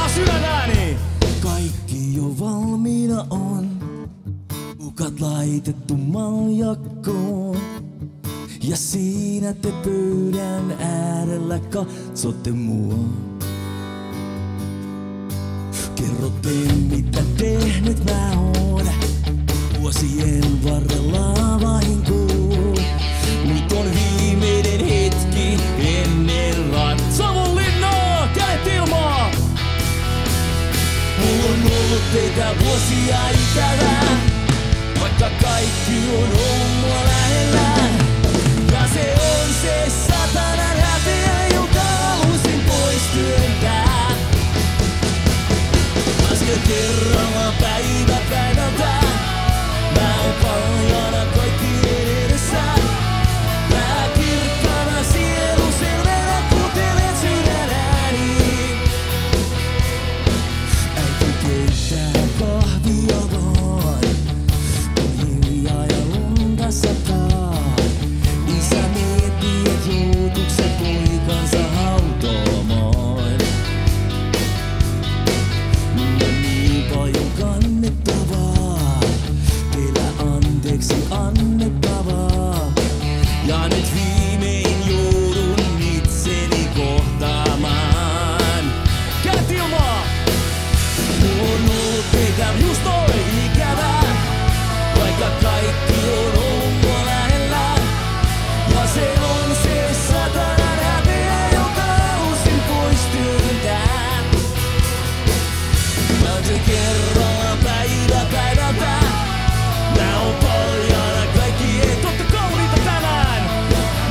Kovaa sydänääni! Kaikki jo valmiina on, ukat laitettu maljakkoon. Ja siinä te pöydän äärellä katsotte mua. Kerrotte mitä tehnyt mä oon vuosien varrella vahinkoon. Nyt on viimeinen hetki ennen Savonlinnaa, kädet ilmaa! Mulla on ollut teitä vuosia ikävää, vaikka kaikki on ollut mua lähellä. Ja se on se satanan häpeä, jonka halusin pois työntää. Askel kerralla päivä päivältä, mä oon paljana kaikkien edessä. Mä kirkkana sielu selvänä kuuntelen sydänääni. Äiti keittää kahvia vaan, on hiljaa ja lunta sataa. Isä miettii, et joutuks se poikansa hautaamaan. Mulla on niin paljon kannettavaa, teillä anteeksi annettavaa. Ja nyt viimein joudun itseni kohtaamaan. Kädet ilmaa! Mulla on ollut teitä just noin ikävää, vaikka kaikki on ollut mua lähellä. Ja se on se satanan häpeä, jonka halusin pois työntää. Mä oon kerralla päivä päivältä, mä oon paljana kaikkien. Totta kauniita tänään!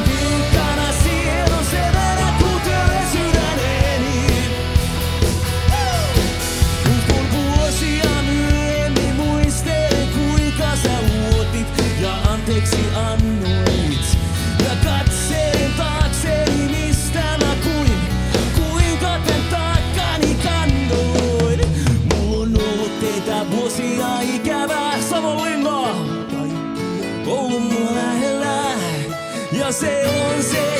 Vilkkana sielun sevänä kuuntelen sydäneeni. Kun vuosia myöhemmin muistelen kuinka sä luotit ja anteeksi annoit. Ja katselen taakseni mistä mä kuinka tän taakkani kannoin. Mulla on ollut teitä vuosia ikävää. Savonlinnaa! Ollut mua lähellä ja se on se